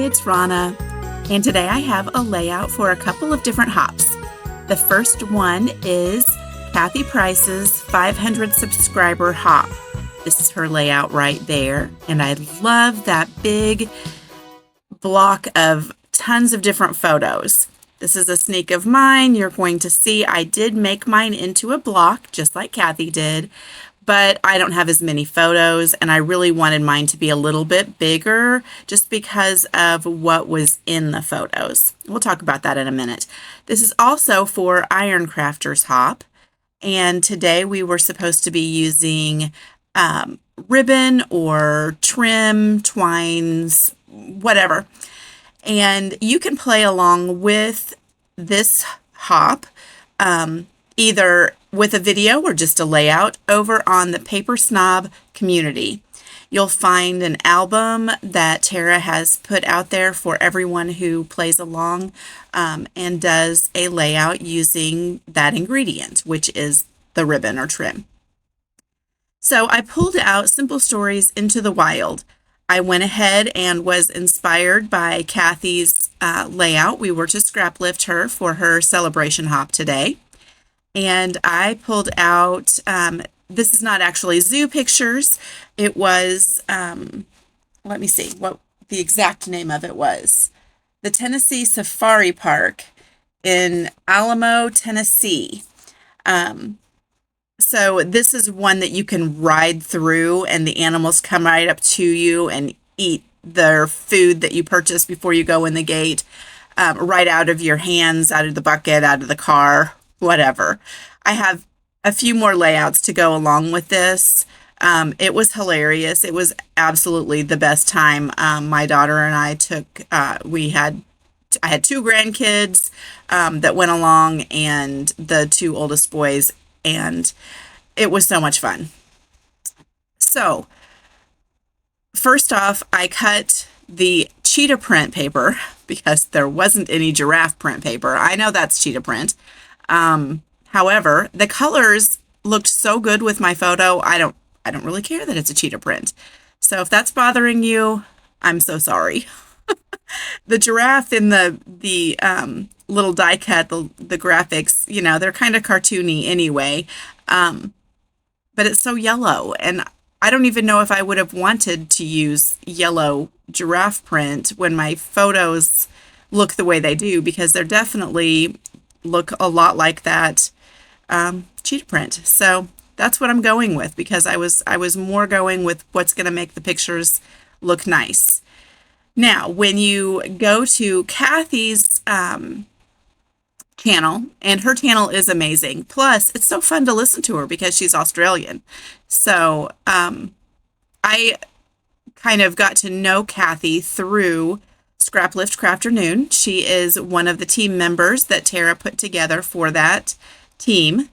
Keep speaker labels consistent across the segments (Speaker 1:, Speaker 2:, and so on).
Speaker 1: it's Rana, and today I have a layout for a couple of different hops. The first one is Kathy Price's 500 subscriber hop. This is her layout right there, and I love that big block of tons of different photos. This is a sneak of mine. You're going to see I did make mine into a block, just like Kathy did, but I don't have as many photos, and I really wanted mine to be a little bit bigger just because of what was in the photos. We'll talk about that in a minute. This is also for IronCrafters hop, and today we were supposed to be using ribbon or trim, twines, whatever. And you can play along with this hop either with a video or just a layout over on the Paper Snob community. You'll find an album that Tara has put out there for everyone who plays along and does a layout using that ingredient, which is the ribbon or trim. So I pulled out Simple Stories into the Wild. I went ahead and was inspired by Kathy's layout. We were to scrap lift her for her celebration hop today. And I pulled out, this is not actually zoo pictures. It was, let me see what the exact name of it was. The Tennessee Safari Park in Alamo, Tennessee. So this is one that you can ride through and the animals come right up to you and eat their food that you purchased before you go in the gate, right out of your hands, out of the bucket, out of the car, whatever. I have a few more layouts to go along with this. It was hilarious. It was absolutely the best time. My daughter and I took, I had two grandkids that went along and the two oldest boys, and it was so much fun. So first off, I cut the cheetah print paper because there wasn't any giraffe print paper. I know that's cheetah print. However, the colors looked so good with my photo. I don't really care that it's a cheetah print. So if that's bothering you, I'm so sorry. The giraffe in the little die cut, the graphics, you know, they're kind of cartoony anyway. But it's so yellow, and I don't even know if I would have wanted to use yellow giraffe print when my photos look the way they do, because they're definitely look a lot like that cheetah print. So that's what I'm going with, because I was more going with what's going to make the pictures look nice. Now, when you go to Kathy's channel, and her channel is amazing. Plus, it's so fun to listen to her because she's Australian. So I kind of got to know Kathy through Scrap Lift Crafternoon. She is one of the team members that Tara put together for that team.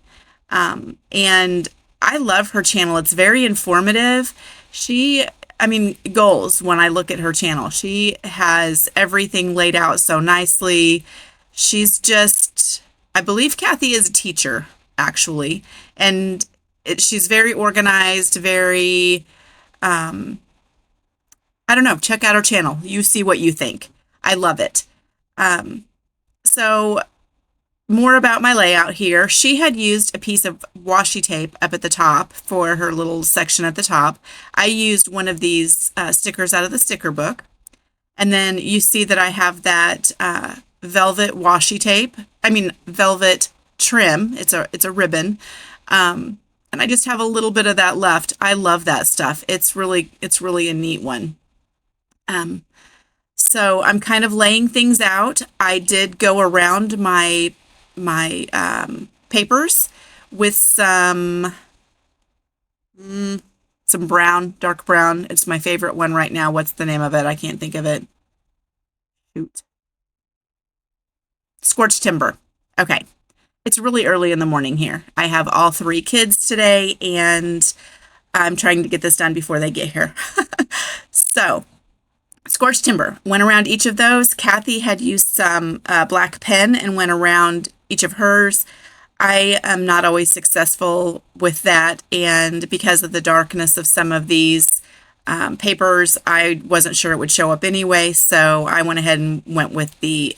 Speaker 1: And I love her channel. It's very informative. Goals when I look at her channel. She has everything laid out so nicely. She's just, I believe Kathy is a teacher, actually. And she's very organized, very, I don't know, check out her channel. You see what you think. I love it. So more about my layout here. She had used a piece of washi tape up at the top for her little section at the top. I used one of these stickers out of the sticker book. And then you see that I have that velvet washi tape. Velvet trim. It's a ribbon. And I just have a little bit of that left. I love that stuff. It's really a neat one. So I'm kind of laying things out. I did go around my papers with some brown, dark brown. It's my favorite one right now. What's the name of it? I can't think of it. Shoot. Scorched timber. Okay. It's really early in the morning here. I have all three kids today, and I'm trying to get this done before they get here. So, scorched timber. Went around each of those. Kathy had used some black pen and went around each of hers. I am not always successful with that, and because of the darkness of some of these, papers. I wasn't sure it would show up anyway, so I went ahead and went with the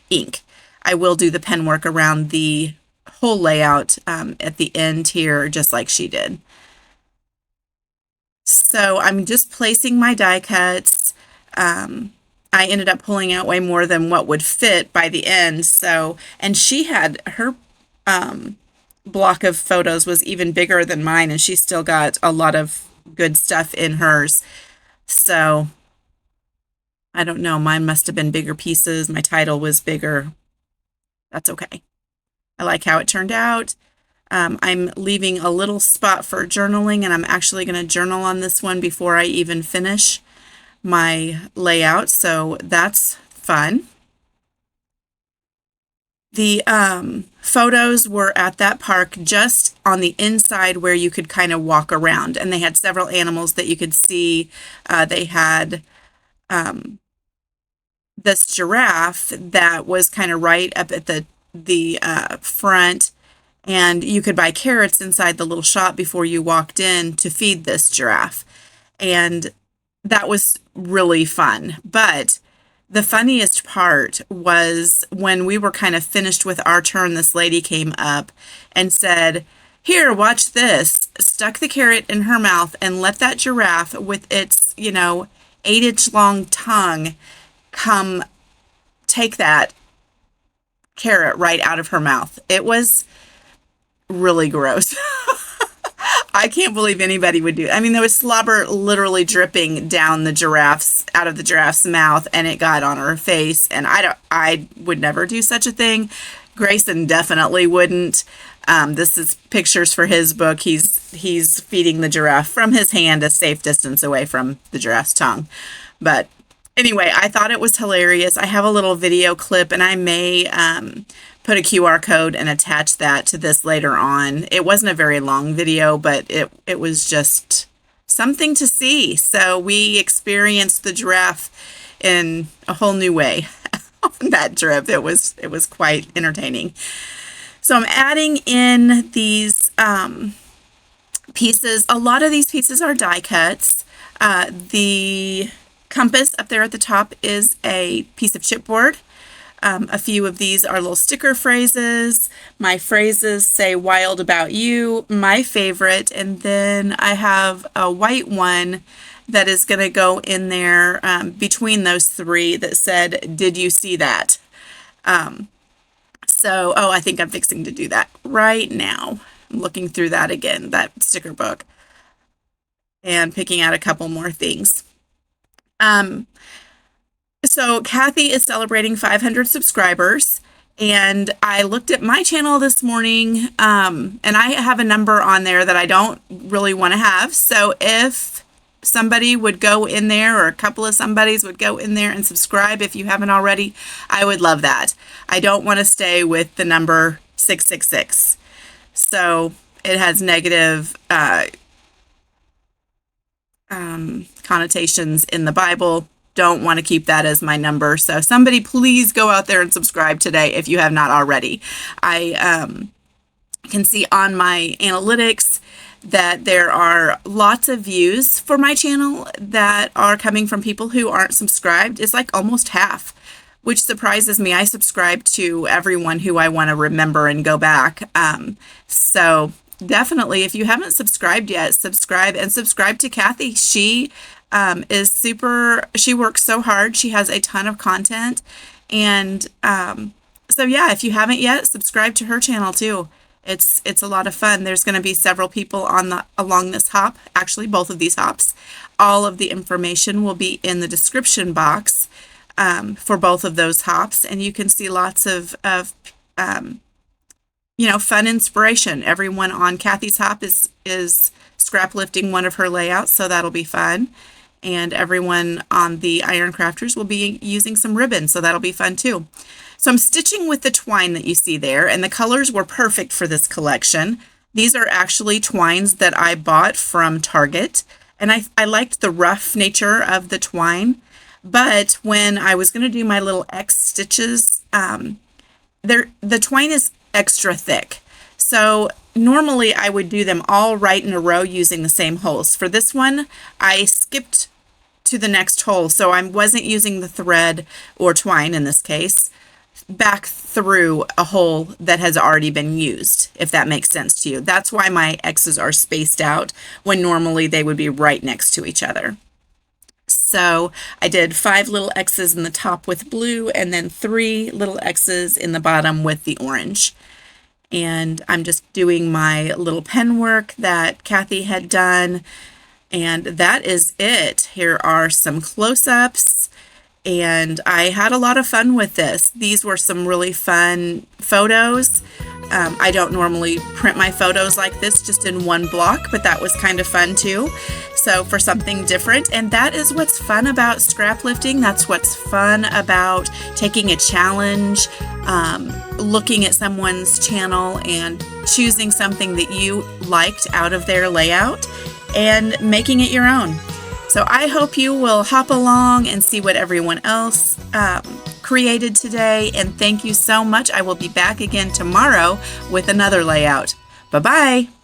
Speaker 1: ink. I will do the pen work around the whole layout at the end here, just like she did. So I'm just placing my die cuts. I ended up pulling out way more than what would fit by the end. So, and she had her block of photos was even bigger than mine, and she still got a lot of good stuff in hers. So I don't know. Mine must have been bigger pieces. My title was bigger. That's okay. I like how it turned out. I'm leaving a little spot for journaling, and I'm actually going to journal on this one before I even finish my layout, so that's fun. The photos were at that park just on the inside where you could kind of walk around, and they had several animals that you could see. They had this giraffe that was kind of right up at the front, and you could buy carrots inside the little shop before you walked in to feed this giraffe. And that was really fun. But the funniest part was when we were kind of finished with our turn, this lady came up and said, "Here, watch this," stuck the carrot in her mouth and let that giraffe with its, 8-inch long tongue come take that carrot right out of her mouth. It was really gross. I can't believe anybody would do it. I mean, there was slobber literally dripping down out of the giraffe's mouth, and it got on her face. And I would never do such a thing. Grayson definitely wouldn't. This is pictures for his book. He's feeding the giraffe from his hand a safe distance away from the giraffe's tongue. But anyway, I thought it was hilarious. I have a little video clip, and I may put a QR code and attach that to this later on. It wasn't a very long video, but it was just something to see. So we experienced the giraffe in a whole new way on that trip. It was quite entertaining. So I'm adding in these pieces. A lot of these pieces are die cuts. The compass up there at the top is a piece of chipboard. A few of these are little sticker phrases. My phrases say "wild about you," my favorite, and then I have a white one that is going to go in there between those three that said, "Did you see that?" I think I'm fixing to do that right now. I'm looking through that again, that sticker book, and picking out a couple more things. So Kathy is celebrating 500 subscribers, and I looked at my channel this morning, and I have a number on there that I don't really want to have. So if somebody would go in there, or a couple of somebodies would go in there and subscribe if you haven't already, I would love that. I don't want to stay with the number 666. So it has negative connotations in the Bible. Don't want to keep that as my number. So somebody please go out there and subscribe today if you have not already. I can see on my analytics that there are lots of views for my channel that are coming from people who aren't subscribed. It's like almost half, which surprises me. I subscribe to everyone who I want to remember and go back. So definitely, if you haven't subscribed yet, subscribe, and subscribe to Kathy. She she works so hard. She has a ton of content. And so yeah, if you haven't yet, subscribe to her channel too. It's a lot of fun. There's going to be several people along this hop, actually both of these hops. All of the information will be in the description box for both of those hops, and you can see lots of fun inspiration. Everyone on Kathy's hop is scrap lifting one of her layouts, so that'll be fun. And everyone on the IronCrafters will be using some ribbon, so that'll be fun too. So I'm stitching with the twine that you see there, and the colors were perfect for this collection. These are actually twines that I bought from Target, and I liked the rough nature of the twine, but when I was going to do my little X stitches, the twine is extra thick. So normally I would do them all right in a row using the same holes. For this one, I skipped to the next hole, so I wasn't using the thread or twine in this case back through a hole that has already been used, if that makes sense to you. That's why my X's are spaced out when normally they would be right next to each other. So I did 5 little X's in the top with blue and then 3 little X's in the bottom with the orange. And I'm just doing my little pen work that Kathy had done. And that is it. Here are some close-ups. And I had a lot of fun with this. These were some really fun photos. I don't normally print my photos like this just in one block, but that was kind of fun too. So for something different, and that is what's fun about scrap lifting. That's what's fun about taking a challenge, looking at someone's channel and choosing something that you liked out of their layout and making it your own. So I hope you will hop along and see what everyone else created today. And thank you so much. I will be back again tomorrow with another layout. Bye-bye.